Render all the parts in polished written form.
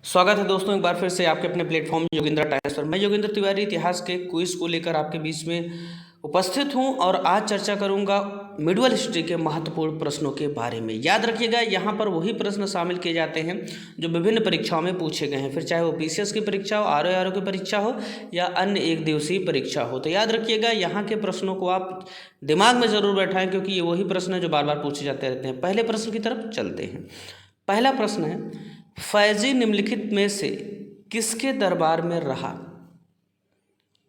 स्वागत है दोस्तों एक बार फिर से आपके अपने प्लेटफॉर्म योगेंद्र टाइम्स पर। मैं योगेंद्र तिवारी इतिहास के क्विज को लेकर आपके बीच में उपस्थित हूं और आज चर्चा करूंगा मिडिवल हिस्ट्री के महत्वपूर्ण प्रश्नों के बारे में। याद रखिएगा, यहां पर वही प्रश्न शामिल किए जाते हैं जो विभिन्न परीक्षाओं में पूछे गए हैं, फिर चाहे वो पीसीएस की परीक्षा हो, आरओ की परीक्षा हो या अन्य एक दिवसीय परीक्षा हो। तो याद रखिएगा, यहाँ के प्रश्नों को आप दिमाग में ज़रूर बैठाएं क्योंकि ये वही प्रश्न है जो बार बार पूछे जाते रहते हैं। पहले प्रश्न की तरफ चलते हैं। पहला प्रश्न है, फैजी निम्नलिखित में से किसके दरबार में रहा?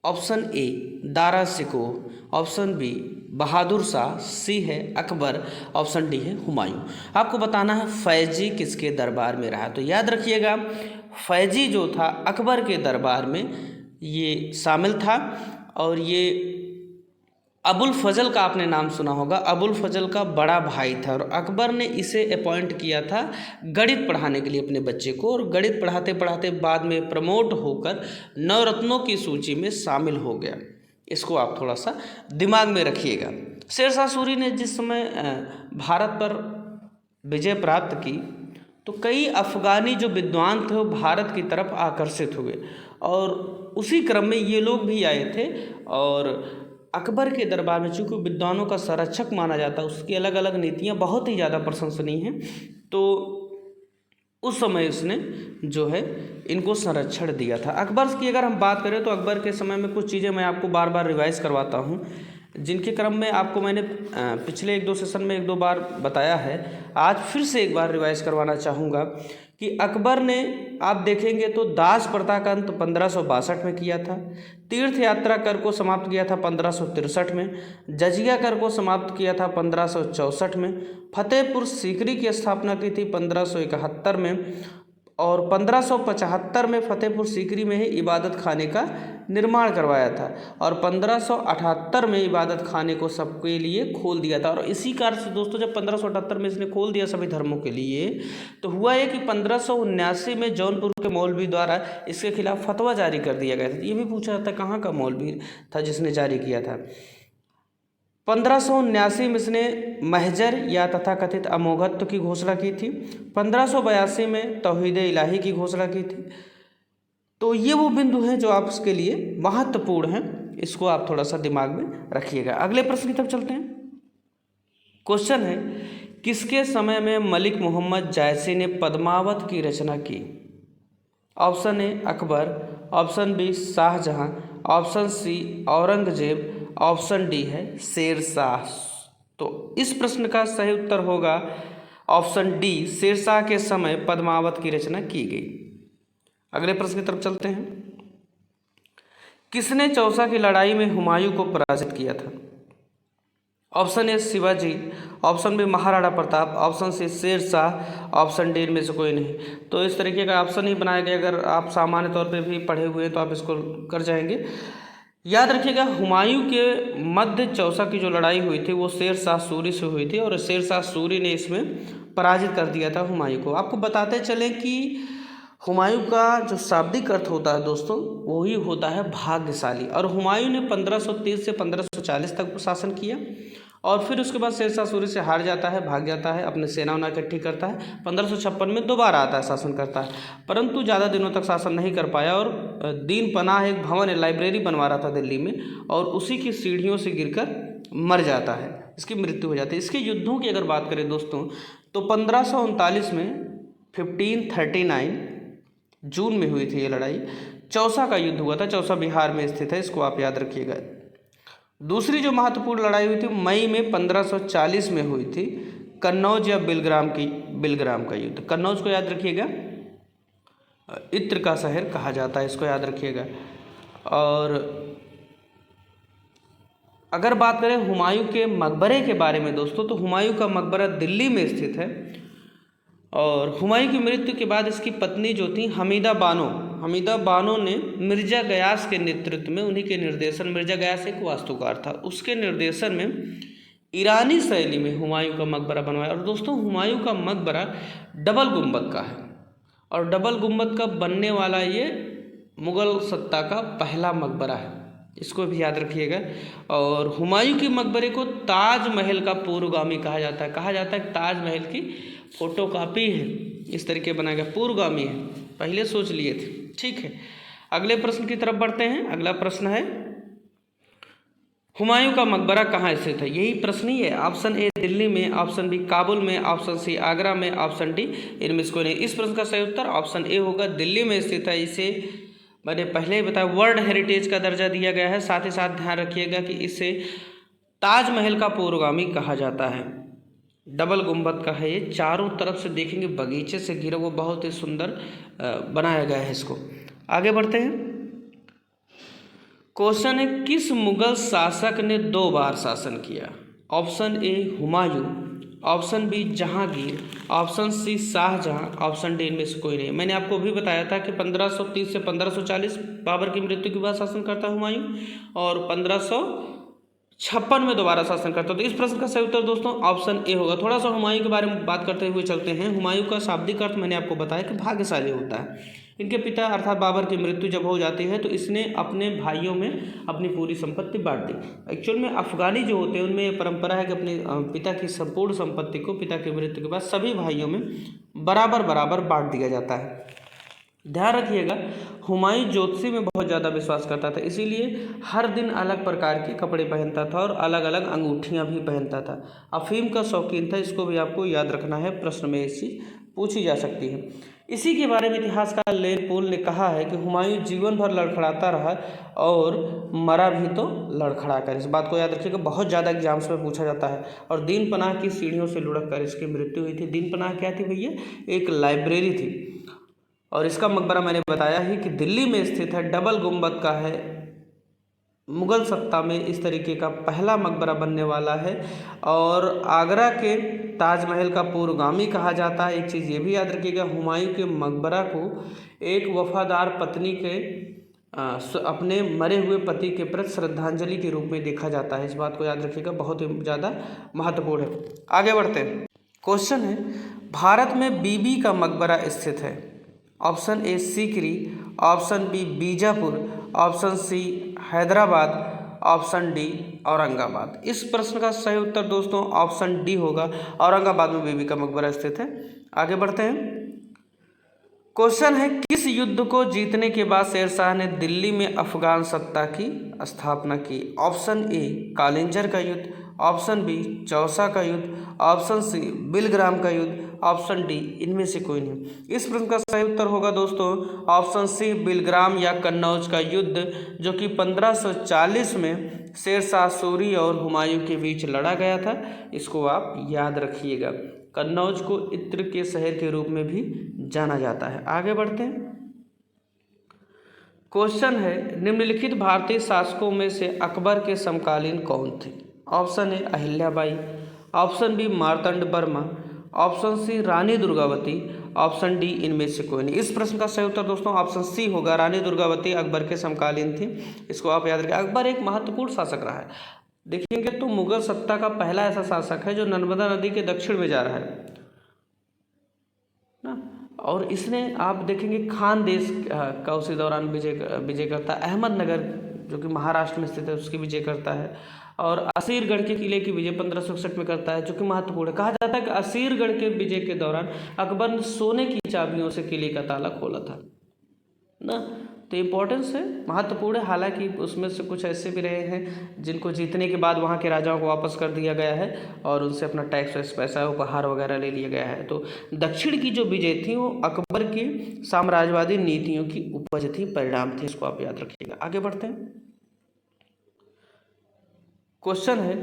Option A Dara Shikoh, option B Bahadur Shah, C है अकबर, ऑप्शन डी है हुमायूं। आपको बताना है फैजी किसके दरबार में रहा। तो याद रखिएगा, फैजी जो था अकबर के दरबार में ये शामिल था और ये अबुल फजल का आपने नाम सुना होगा। अबुल फजल का बड़ा भाई था और अकबर ने इसे अपॉइंट किया था गणित पढ़ाने के लिए अपने बच्चे को, और गणित पढ़ाते पढ़ाते बाद में प्रमोट होकर नवरत्नों की सूची में शामिल हो गया। इसको आप थोड़ा सा दिमाग में रखिएगा। शेरशाह सूरी ने जिस समय भारत पर विजय प्राप्त की तो कई अफगानी जो विद्वान थे वो भारत की तरफ आकर्षित हुए और उसी क्रम में ये लोग भी आए थे। और अकबर के दरबार में चूँकि विद्वानों का संरक्षक माना जाता है, उसकी अलग अलग नीतियाँ बहुत ही ज़्यादा प्रशंसनीय हैं, तो उस समय उसने जो है इनको संरक्षण दिया था। अकबर की अगर हम बात करें तो अकबर के समय में कुछ चीज़ें मैं आपको बार बार रिवाइज करवाता हूँ, जिनके क्रम में आपको मैंने पिछले एक दो सेशन में एक दो बार बताया है। आज फिर से एक बार रिवाइज करवाना चाहूँगा कि अकबर ने, आप देखेंगे तो दास प्रथा का अंत 1562 में किया था, तीर्थ यात्रा कर को समाप्त किया था 1563 में, जजिया कर को समाप्त किया था 1564 में, फतेहपुर सीकरी की स्थापना की थी 1571 में और 1575 में फतेहपुर सीकरी में ही इबादत खाने का निर्माण करवाया था और 1578 में इबादत खाने को सबके लिए खोल दिया था। और इसी कारण से दोस्तों, जब 1578 में इसने खोल दिया सभी धर्मों के लिए, तो हुआ है कि 1579 में जौनपुर के मौलवी द्वारा इसके खिलाफ फतवा जारी कर दिया गया था। ये भी पूछा जाता है कहाँ का मौलवी था जिसने जारी किया था। 1579 में इसने महजर या तथाकथित अमोघत्व की घोषणा की थी। 1582 में तौहीद इलाही की घोषणा की थी। तो ये वो बिंदु हैं जो आपके लिए महत्वपूर्ण हैं, इसको आप थोड़ा सा दिमाग में रखिएगा। अगले प्रश्न की तरफ चलते हैं। क्वेश्चन है, किसके समय में मलिक मोहम्मद जायसी ने पद्मावत की रचना की? Option A Akbar, option B Shahjahan, option C Aurangzeb, option D है शेरशाह। तो इस प्रश्न का सही उत्तर होगा ऑप्शन डी, शेरशाह के समय पद्मावत की रचना की गई। अगले प्रश्न की तरफ चलते हैं। किसने चौसा की लड़ाई में हुमायूं को पराजित किया था? Option A Shivaji, option B Maharana Pratap, option C Sher Shah, option D में से कोई नहीं। तो इस तरीके का ऑप्शन ही बनाया गया। अगर आप सामान्य तौर पे भी पढ़े हुए हैं तो आप इसको कर जाएंगे। याद रखिएगा, हुमायूं के मध्य चौसा की जो लड़ाई हुई थी वो शेरशाह सूरी से हुई थी और शेरशाह सूरी ने इसमें पराजित कर दिया था हुमायूं को। आपको बताते चलें कि हुमायूं का जो शाब्दिक अर्थ होता है दोस्तों, वही होता है भाग्यशाली। और हुमायूं ने 1530 से 1540 तक शासन किया और फिर उसके बाद शेरशाह सूरी से हार जाता है, भाग जाता है, अपने सेना उना इकट्ठी करता है। 1556 में दोबारा आता है, शासन करता है, परंतु ज़्यादा दिनों तक शासन नहीं कर पाया और दीन पनाह एक भवन है, लाइब्रेरी बनवा रहा था दिल्ली में, और उसी की सीढ़ियों से गिरकर मर जाता है, इसकी मृत्यु हो जाती है। इसके युद्धों की अगर बात करें दोस्तों, तो 1539 में 1539 जून में हुई थी ये लड़ाई, चौसा का युद्ध हुआ था। चौसा बिहार में स्थित है, इसको आप याद रखिएगा। दूसरी जो महत्वपूर्ण लड़ाई हुई थी मई में 1540 में हुई थी, कन्नौज या बिलग्राम का युद्ध। कन्नौज को याद रखिएगा, इत्र का शहर कहा जाता है, इसको याद रखिएगा। और अगर बात करें हुमायूं के मकबरे के बारे में दोस्तों, तो हुमायूं का मकबरा दिल्ली में स्थित है और हुमायूं की मृत्यु के बाद इसकी पत्नी जो थी हमीदा बानो ने मिर्जा गयास के नेतृत्व में, उन्हीं के निर्देशन, मिर्जा गयास एक वास्तुकार था, उसके निर्देशन में ईरानी शैली में हुमायूं का मकबरा बनवाया। और दोस्तों, हुमायूं का मकबरा डबल गुंबद का है और डबल गुंबद का बनने वाला ये मुग़ल सत्ता का पहला मकबरा है, इसको भी याद रखिएगा। और हुमायूं के मकबरे को ताजमहल का पूर्वगामी कहा जाता है, ताजमहल की फोटोकॉपी है, इस तरीके बनाया गया, पूर्वगामी है, पहले सोच लिए थे। ठीक है, अगले प्रश्न की तरफ बढ़ते हैं। अगला प्रश्न है हुमायूं का मकबरा कहाँ स्थित है? यही प्रश्न ही है। ऑप्शन ए दिल्ली में, ऑप्शन बी काबुल में, ऑप्शन सी आगरा में, ऑप्शन डी इनमें से कोई नहीं। इस प्रश्न का सही उत्तर ऑप्शन ए होगा, दिल्ली में स्थित है। इसे मैंने पहले ही बताया वर्ल्ड हेरिटेज का दर्जा दिया गया है। साथ ही साथ ध्यान रखिएगा कि इसे ताजमहल का पूर्वगामी कहा जाता है। डबल गुंबद का है ये, चारों तरफ से देखेंगे बगीचे से घिरा हुआ, बहुत ही सुंदर बनाया गया है इसको। आगे बढ़ते हैं। क्वेश्चन है किस मुगल शासक ने 2 बार शासन किया? Option A Humayun, option B Jahangir, option C Shahjahan, option D इनमें से कोई नहीं। मैंने आपको भी बताया था कि 1530 से 1540 बाबर की मृत्यु के बाद शासन करता हुमायूं, और 1556 में दोबारा शासन करता। तो इस प्रश्न का सही उत्तर दोस्तों ऑप्शन ए होगा। थोड़ा सा हुमायूं के बारे में बात करते हुए चलते हैं। हुमायूं का शाब्दिक अर्थ मैंने आपको बताया कि भाग्यशाली होता है। इनके पिता अर्थात बाबर की मृत्यु जब हो जाती है तो इसने अपने भाइयों में अपनी पूरी संपत्ति बांट दी। एक्चुअल में अफगानी जो होते हैं उनमें ये परंपरा है कि अपने पिता की संपूर्ण संपत्ति को पिता की मृत्यु के बाद सभी भाइयों में बराबर बराबर बांट दिया जाता है। ध्यान रखिएगा, हुमायूं ज्योतिषी में बहुत ज़्यादा विश्वास करता था, इसीलिए हर दिन अलग प्रकार के कपड़े पहनता था और अलग अलग अंगूठियां भी पहनता था। अफीम का शौकीन था, इसको भी आपको याद रखना है, प्रश्न में ऐसी पूछी जा सकती है। इसी के बारे में इतिहासकार लेन पोल ने कहा है कि हुमायूं जीवन भर लड़खड़ाता रहा और मरा भी तो लड़खड़ा कर। इस बात को याद रखिएगा, बहुत ज़्यादा एग्जाम्स में पूछा जाता है। और दीन पनाह की सीढ़ियों से लुढ़क कर इसकी मृत्यु हुई थी। दीन पनाह क्या थी भैया? एक लाइब्रेरी थी, और इसका मकबरा मैंने बताया ही कि दिल्ली में स्थित है, डबल गुंबद का है। मुगल सत्ता में इस तरीके का पहला मकबरा बनने वाला है, और आगरा के ताजमहल का पूर्वगामी कहा जाता है। एक चीज़ ये भी याद रखिएगा, हुमायूं के मकबरा को एक वफादार पत्नी के अपने मरे हुए पति के प्रति श्रद्धांजलि के रूप में देखा जाता है। इस बात को याद रखिएगा, बहुत ही ज़्यादा महत्वपूर्ण है। आगे बढ़ते हैं। क्वेश्चन है भारत में बीबी का मकबरा स्थित है? Option A Sikri, option B Bijapur, option C Hyderabad, option D Aurangabad. इस प्रश्न का सही उत्तर दोस्तों ऑप्शन डी होगा, औरंगाबाद में बीबी का मकबरा स्थित है। आगे बढ़ते हैं। क्वेश्चन है किस युद्ध को जीतने के बाद शेरशाह ने दिल्ली में अफगान सत्ता की स्थापना की? ऑप्शन ए कालिंजर का युद्ध, ऑप्शन बी चौसा का युद्ध, ऑप्शन सी बिलग्राम का युद्ध, ऑप्शन डी इनमें से कोई नहीं। इस प्रश्न का सही उत्तर होगा दोस्तों ऑप्शन सी बिलग्राम या कन्नौज का युद्ध, जो कि 1540 में शेरशाह सूरी और हुमायूं के बीच लड़ा गया था। इसको आप याद रखिएगा। कन्नौज को इत्र के शहर के रूप में भी जाना जाता है। आगे बढ़ते हैं। क्वेश्चन है निम्नलिखित भारतीय शासकों में से अकबर के समकालीन कौन थे? Option A Ahilyabai, option B Marthanda Varma, option C Rani Durgavati, option D इनमें से कोई नहीं। इस प्रश्न का सही उत्तर दोस्तों ऑप्शन सी होगा, रानी दुर्गावती अकबर के समकालीन थी। इसको आप याद रखिए। अकबर एक महत्वपूर्ण शासक रहा है। देखेंगे तो मुगल सत्ता का पहला ऐसा शासक है जो नर्मदा नदी के दक्षिण में जा रहा है ना, और इसने आप देखेंगे खान देश का उसी दौरान विजय करता है। अहमदनगर जो कि महाराष्ट्र में स्थित है उसकी विजय करता है, और असीरगढ़ के किले की विजय 1561 में करता है, जो कि महत्वपूर्ण है। कहा जाता है कि असीरगढ़ के विजय के दौरान अकबर ने सोने की चाबियों से किले का ताला खोला था ना। तो इम्पोर्टेंस है, महत्वपूर्ण है। हालांकि उसमें से कुछ ऐसे भी रहे हैं जिनको जीतने के बाद वहाँ के राजाओं को वापस कर दिया गया है और उनसे अपना टैक्स पैसा उपहार वगैरह ले लिया गया है। तो दक्षिण की जो विजय थी वो अकबर की साम्राज्यवादी नीतियों की उपज थी, परिणाम थे। इसको आप याद रखिएगा। आगे बढ़ते हैं। क्वेश्चन है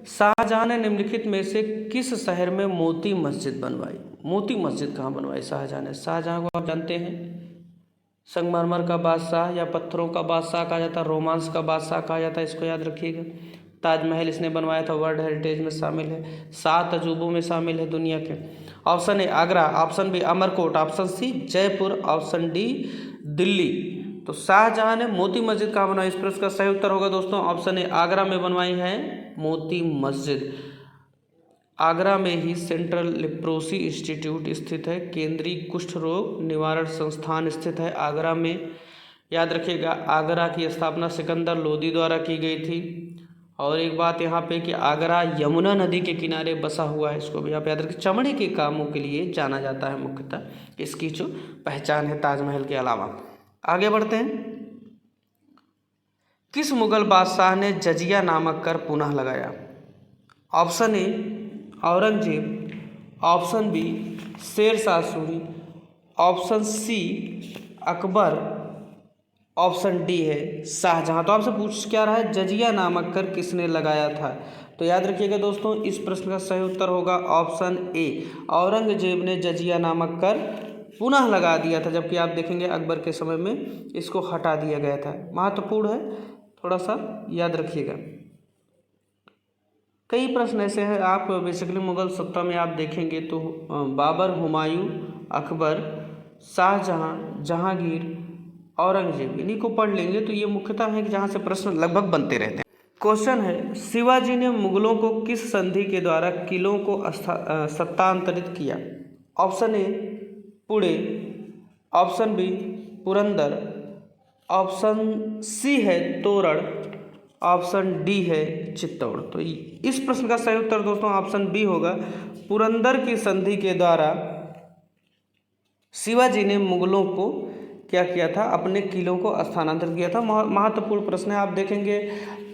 शाहजहां ने निम्नलिखित में से किस शहर में मोती मस्जिद बनवाई? मोती मस्जिद कहाँ बनवाई शाहजहां ने? शाहजहां को आप जानते हैं संगमरमर का बादशाह या पत्थरों का बादशाह कहा जाता है, रोमांस का बादशाह कहा जाता है। इसको याद रखिएगा। ताजमहल इसने बनवाया था, वर्ल्ड हेरिटेज में शामिल है, 7 अजूबों में शामिल है दुनिया के। Option A Agra, option B Amarkot, option C Jaipur, option D Delhi. तो शाहजहां ने मोती मस्जिद कहाँ बनवाई? इस प्रश्न का सही उत्तर होगा दोस्तों ऑप्शन ए आगरा में बनवाई है मोती मस्जिद। आगरा में ही सेंट्रल लेप्रोसी इंस्टीट्यूट स्थित है, केंद्रीय कुष्ठ रोग निवारण संस्थान स्थित है आगरा में। याद रखिएगा आगरा की स्थापना सिकंदर लोदी द्वारा की गई थी, और एक बात यहाँ पे कि आगरा यमुना नदी के किनारे बसा हुआ है, इसको भी आप याद रखें। चमड़े के कामों के लिए जाना जाता है मुख्यतः, इसकी जो पहचान है ताजमहल के अलावा। आगे बढ़ते हैं। किस मुगल बादशाह ने जजिया नामक कर पुनः लगाया? Option A Aurangzeb, option B Sher Shah Suri, option C Akbar, option D है शाहजहां। तो आपसे पूछ क्या रहा है, जजिया नामक कर किसने लगाया था? तो याद रखिएगा दोस्तों, इस प्रश्न का सही उत्तर होगा ऑप्शन ए, औरंगजेब ने जजिया नामक कर पुनः लगा दिया था, जबकि आप देखेंगे अकबर के समय में इसको हटा दिया गया था। महत्वपूर्ण है, थोड़ा सा याद रखिएगा। कई प्रश्न ऐसे हैं, आप बेसिकली मुगल सत्ता में आप देखेंगे तो बाबर, हुमायूं, अकबर, शाहजहां, जहांगीर, औरंगजेब, इन्हीं को पढ़ लेंगे तो ये मुख्यतः है कि जहाँ से प्रश्न लगभग बनते रहते हैं। क्वेश्चन है, शिवाजी ने मुगलों को किस संधि के द्वारा किलों को सत्तांतरित किया? Option A Pune, option B Purandar, option C है तोरण, ऑप्शन डी है चित्तौड़। तो इस प्रश्न का सही उत्तर दोस्तों ऑप्शन बी होगा। पुरंदर की संधि के द्वारा शिवाजी ने मुगलों को क्या किया था, अपने किलों को स्थानांतरित किया था। महत्वपूर्ण प्रश्न है, आप देखेंगे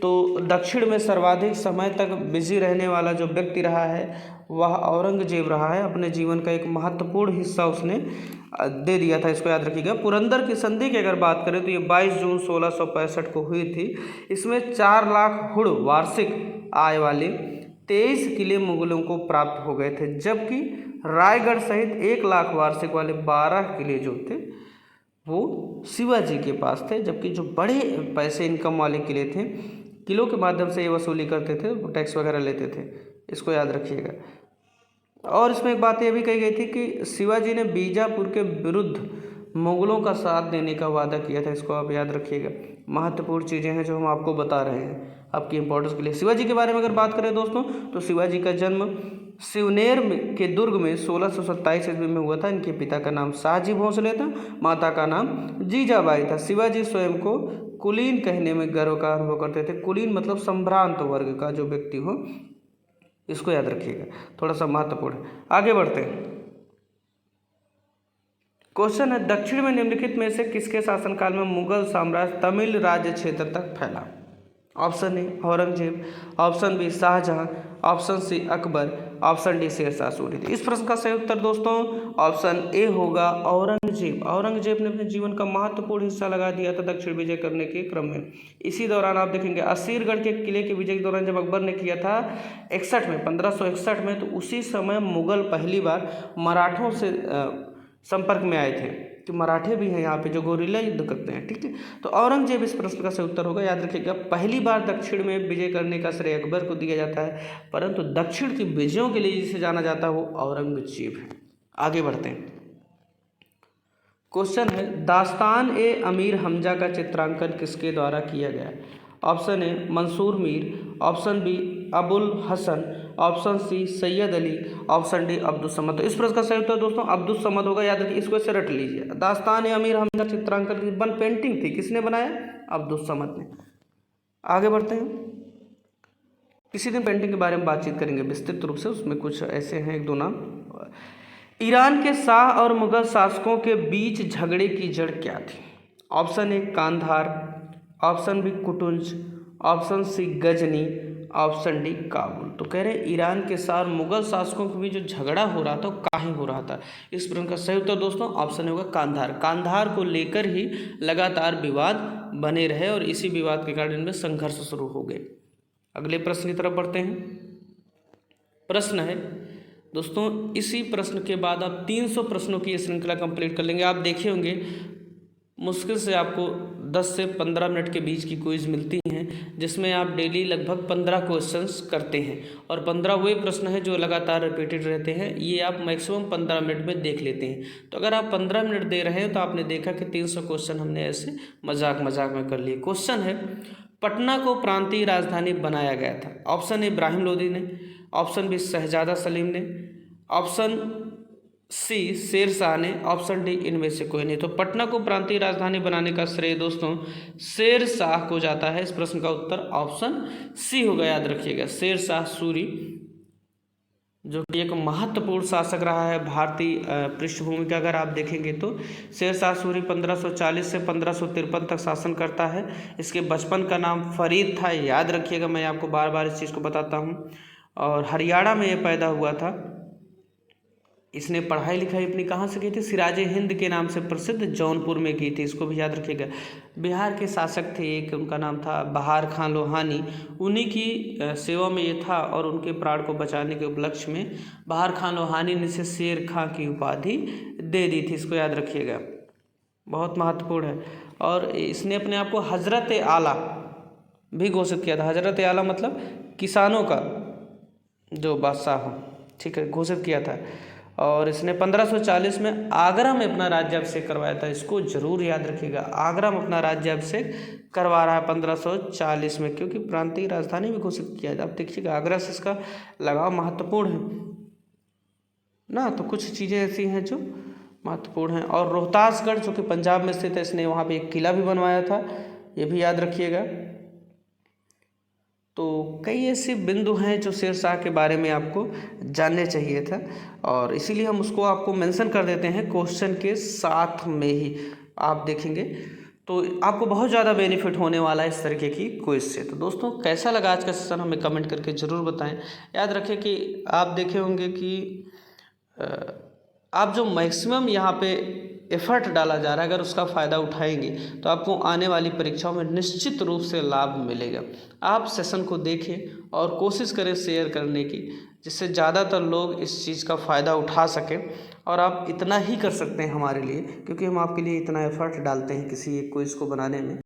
तो दक्षिण में सर्वाधिक समय तक बिजी रहने वाला जो व्यक्ति रहा है वह औरंगजेब रहा है। अपने जीवन का एक महत्वपूर्ण हिस्सा उसने दे दिया था, इसको याद रखिएगा। पुरंदर की संधि की अगर बात करें तो ये 22 जून 1665 को हुई थी। इसमें 4 लाख हुड़ वार्षिक आय वाले 23 किले मुगलों को प्राप्त हो गए थे, जबकि रायगढ़ सहित 1 लाख वार्षिक वाले 12 किले जो थे वो शिवाजी के पास थे, जबकि जो बड़े पैसे इनकम वाले किले थे, किलों के माध्यम से ये वसूली करते थे, टैक्स वगैरह लेते थे, इसको याद रखिएगा। और इसमें एक बात ये भी कही गई थी कि शिवाजी ने बीजापुर के विरुद्ध मुगलों का साथ देने का वादा किया था, इसको आप याद रखिएगा। महत्वपूर्ण चीज़ें हैं जो हम आपको बता रहे हैं आपकी इंपॉर्टेंस के लिए। शिवाजी के बारे में अगर बात करें दोस्तों तो शिवाजी का जन्म शिवनेर के दुर्ग में 1627 ईस्वी में हुआ था। इनके पिता का नाम शाहजी भोंसले था, माता का नाम जीजाबाई था। शिवाजी स्वयं को कुलीन कहने में गर्व का अनुभव करते थे। कुलीन मतलब संभ्रांत वर्ग का जो व्यक्ति हो, इसको याद रखिएगा, थोड़ा सा महत्वपूर्ण है। आगे बढ़ते हैं। क्वेश्चन है, दक्षिण में निम्नलिखित में से किसके शासनकाल में मुगल साम्राज्य तमिल राज्य क्षेत्र तक फैला? Option A Aurangzeb, option B Shahjahan, option C Akbar, option D Sher Shah Suri. इस प्रश्न का सही उत्तर दोस्तों ऑप्शन ए होगा औरंगजेब। औरंगजेब ने अपने जीवन का महत्वपूर्ण हिस्सा लगा दिया था दक्षिण विजय करने के क्रम में। इसी दौरान आप देखेंगे असीरगढ़ के किले के विजय के दौरान जब अकबर ने किया था 61 में 1561 में, तो उसी समय मुगल पहली बार मराठों से संपर्क में आए थे कि मराठे भी हैं यहाँ पे जो गोरिल्ला युद्ध करते हैं, ठीक है। तो औरंगजेब इस प्रश्न का सही उत्तर होगा। याद रखिएगा, पहली बार दक्षिण में विजय करने का श्रेय अकबर को दिया जाता है, परंतु दक्षिण की विजयों के लिए जिसे जाना जाता है वो औरंगजेब है। आगे बढ़ते हैं। क्वेश्चन है, दास्तान ए अमीर हमजा का चित्रांकन किसके द्वारा किया गया? Option A Mansur Mir, option B Abul Hasan, option C Syed Ali, option D Abdul Samad. तो इस प्रश्न का सही उत्तर दोस्तों अब्दुल समद होगा। याद रखिए, इसको ऐसे रट लीजिए। दास्तान ए अमीर हमजा चित्रांकन की वन पेंटिंग थी, किसने बनाया? अब्दुल समद ने। आगे बढ़ते हैं। किसी दिन पेंटिंग के बारे में बातचीत करेंगे विस्तृत रूप से, उसमें कुछ ऐसे हैं एक दो नाम। ईरान के शाह और मुगल शासकों के बीच झगड़े की जड़ क्या थी? Option A Kandahar, option B कुटुंज, option C Ghazni, option D Kabul. तो कह रहे हैं ईरान के शाह और मुगल शासकों के बीच जो झगड़ा हो रहा था वो काहे हो रहा था? इस प्रश्न का सही उत्तर दोस्तों ऑप्शन होगा कांधार। कांधार को लेकर ही लगातार विवाद बने रहे और इसी विवाद के कारण इनमें संघर्ष शुरू हो गए। अगले प्रश्न की तरफ बढ़ते हैं। प्रश्न है दोस्तों, इसी प्रश्न के बाद आप 300 प्रश्नों की श्रृंखला कंप्लीट कर लेंगे। आप देखे होंगे मुश्किल से आपको 10 से 15 मिनट के बीच की क्विज मिलती हैं, जिसमें आप डेली लगभग 15 क्वेश्चंस करते हैं और 15 वही प्रश्न है जो लगातार रिपीटेड रहते हैं। ये आप मैक्सिमम 15 मिनट में देख लेते हैं। तो अगर आप 15 मिनट दे रहे हैं तो आपने देखा कि 300 क्वेश्चन हमने ऐसे मजाक में कर लिए। क्वेश्चन है, पटना को प्रांतीय राजधानी बनाया गया था? ऑप्शन ए इब्राहिम लोदी ने, ऑप्शन बी शहजादा सलीम ने, ऑप्शन सी शेरशाह ने, ऑप्शन डी इनमें से कोई नहीं। तो पटना को प्रांतीय राजधानी बनाने का श्रेय दोस्तों शेरशाह को जाता है। इस प्रश्न का उत्तर ऑप्शन सी होगा, याद रखिएगा। शेरशाह सूरी जो कि एक महत्वपूर्ण शासक रहा है भारतीय पृष्ठभूमि का अगर आप देखेंगे तो। शेरशाह सूरी 1540 से 1553 तक शासन करता है। इसके बचपन का नाम फरीद था, याद रखिएगा, मैं आपको बार बार इस चीज़ को बताता हूँ। और हरियाणा में ये पैदा हुआ था। इसने पढ़ाई लिखाई अपनी कहाँ से की थी? सिराजे हिंद के नाम से प्रसिद्ध जौनपुर में की थी, इसको भी याद रखिएगा। बिहार के शासक थे एक, उनका नाम था बहार खां लोहानी, उन्हीं की सेवा में ये था और उनके प्राण को बचाने के उपलक्ष्य में बहार खां लोहानी ने इसे शेर खां की उपाधि दे दी थी, इसको याद रखिएगा, बहुत महत्वपूर्ण है। और इसने अपने आप को हजरत आला भी घोषित किया था। हजरत आला मतलब किसानों का जो बादशाह हो, ठीक है, घोषित किया था। और इसने 1540 में आगरा में अपना राज्याभिषेक करवाया था, इसको जरूर याद रखिएगा। आगरा में अपना राज्याभिषेक करवा रहा है 1540 में, क्योंकि प्रांतीय राजधानी भी घोषित किया था। अब देखिएगा आगरा से इसका लगाव महत्वपूर्ण है ना, तो कुछ चीज़ें ऐसी हैं जो महत्वपूर्ण हैं। और रोहतासगढ़ जो कि पंजाब में स्थित है, इसने वहाँ पे एक किला भी बनवाया था, ये भी याद रखिएगा। तो कई ऐसे बिंदु हैं जो शेरशाह के बारे में आपको जानने चाहिए था, और इसीलिए हम उसको आपको मेंशन कर देते हैं क्वेश्चन के साथ में ही। आप देखेंगे तो आपको बहुत ज़्यादा बेनिफिट होने वाला है इस तरीके की क्विज से। तो दोस्तों कैसा लगा आज का सेशन हमें कमेंट करके ज़रूर बताएं। याद रखें कि आप देखे होंगे कि आप जो मैक्सिमम यहाँ पे एफर्ट डाला जा रहा है, अगर उसका फ़ायदा उठाएंगे तो आपको आने वाली परीक्षाओं में निश्चित रूप से लाभ मिलेगा। आप सेशन को देखें और कोशिश करें शेयर करने की, जिससे ज़्यादातर लोग इस चीज़ का फ़ायदा उठा सकें। और आप इतना ही कर सकते हैं हमारे लिए, क्योंकि हम आपके लिए इतना एफर्ट डालते हैं किसी एक क्विज़ को बनाने में।